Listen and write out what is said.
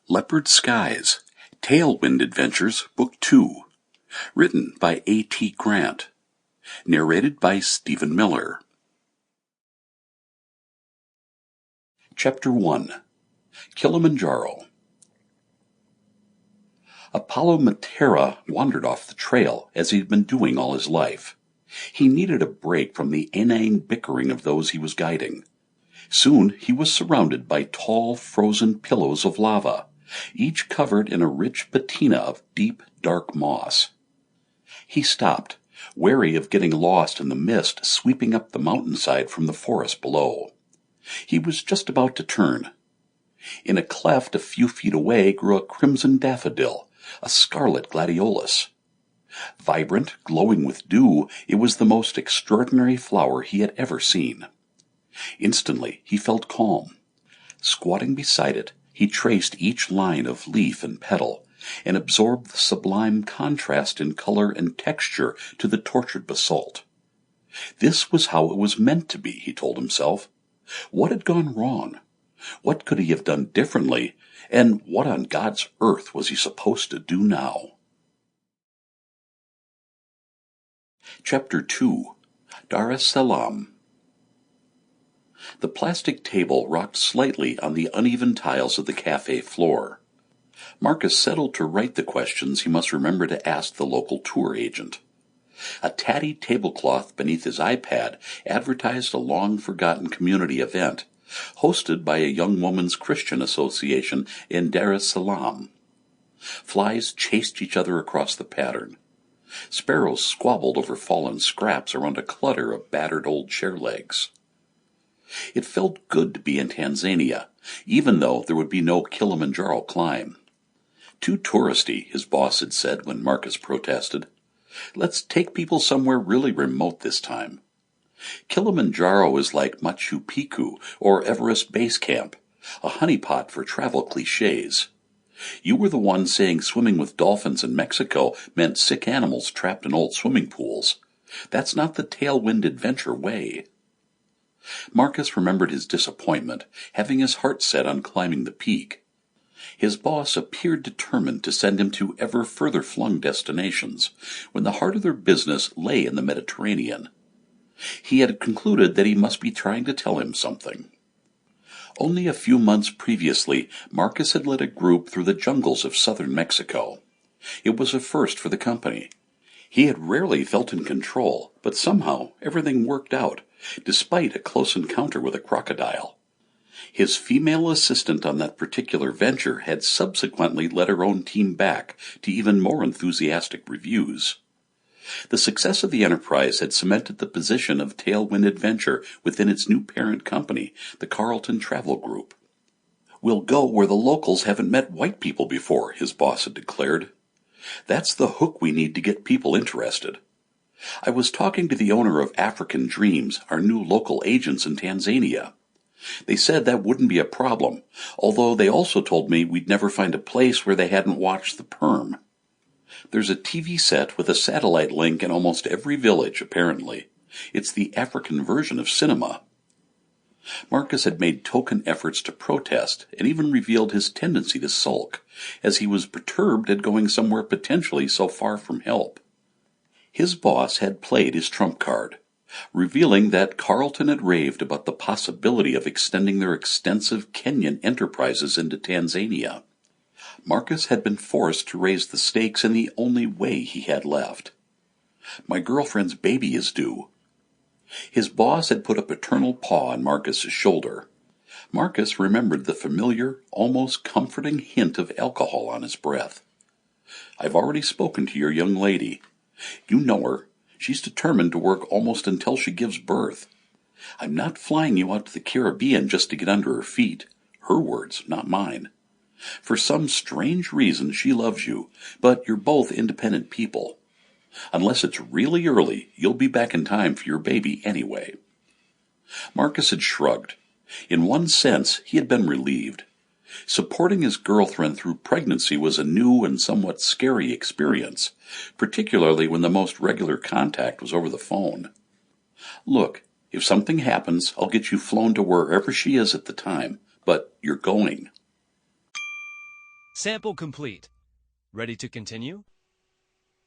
Leopard Skies, Tailwind Adventures, Book 2, written by A.T. Grant, narrated by Stephen Miller. Chapter 1, Kilimanjaro. Apollo Matera wandered off the trail, as he had been doing all his life. He needed a break from the inane bickering of those he was guiding. Soon he was surrounded by tall, frozen pillows of lava, each covered in a rich patina of deep, dark moss. He stopped, wary of getting lost in the mist sweeping up the mountainside from the forest below. He was just about to turn. In a cleft a few feet away grew a crimson daffodil, a scarlet gladiolus. Vibrant, glowing with dew, it was the most extraordinary flower he had ever seen. Instantly he felt calm. Squatting beside it, he traced each line of leaf and petal, and absorbed the sublime contrast in color and texture to the tortured basalt. This was how it was meant to be, he told himself. What had gone wrong? What could he have done differently? And what on God's earth was he supposed to do now? Chapter 2, Dar es Salaam. The plastic table rocked slightly on the uneven tiles of the cafe floor. Marcus settled to write the questions he must remember to ask the local tour agent. A tatty tablecloth beneath his iPad advertised a long-forgotten community event, hosted by a young woman's Christian association in Dar es Salaam. Flies chased each other across the pattern. Sparrows squabbled over fallen scraps around a clutter of battered old chair legs. It felt good to be in Tanzania, even though there would be no Kilimanjaro climb. Too touristy, his boss had said when Marcus protested. Let's take people somewhere really remote this time. Kilimanjaro is like Machu Picchu or Everest Base Camp, a honeypot for travel cliches. You were the one saying swimming with dolphins in Mexico meant sick animals trapped in old swimming pools. That's not the Tailwind adventure way. Marcus remembered his disappointment, having his heart set on climbing the peak. His boss appeared determined to send him to ever further flung destinations, when the heart of their business lay in the Mediterranean. He had concluded that he must be trying to tell him something. Only a few months previously, Marcus had led a group through the jungles of southern Mexico. It was a first for the company. He had rarely felt in control, but somehow everything worked out, despite a close encounter with a crocodile. His female assistant on that particular venture had subsequently led her own team back to even more enthusiastic reviews. The success of the enterprise had cemented the position of Tailwind Adventure within its new parent company, the Carlton Travel Group. "We'll go where the locals haven't met white people before," his boss had declared. "That's the hook we need to get people interested. I was talking to the owner of African Dreams, our new local agents in Tanzania. They said that wouldn't be a problem, although they also told me we'd never find a place where they hadn't watched The Perm. There's a TV set with a satellite link in almost every village, apparently. It's the African version of cinema." Marcus had made token efforts to protest and even revealed his tendency to sulk, as he was perturbed at going somewhere potentially so far from help. His boss had played his trump card, revealing that Carlton had raved about the possibility of extending their extensive Kenyan enterprises into Tanzania. Marcus had been forced to raise the stakes in the only way he had left. "My girlfriend's baby is due." His boss had put a paternal paw on Marcus's shoulder. Marcus remembered the familiar, almost comforting hint of alcohol on his breath. "I've already spoken to your young lady. You know her. She's determined to work almost until she gives birth. I'm not flying you out to the Caribbean just to get under her feet. Her words, not mine. For some strange reason she loves you, but you're both independent people. Unless it's really early, you'll be back in time for your baby anyway." Marcus had shrugged. In one sense, he had been relieved. Supporting his girlfriend through pregnancy was a new and somewhat scary experience, particularly when the most regular contact was over the phone. "Look, if something happens, I'll get you flown to wherever she is at the time, but you're going." Sample complete. Ready to continue?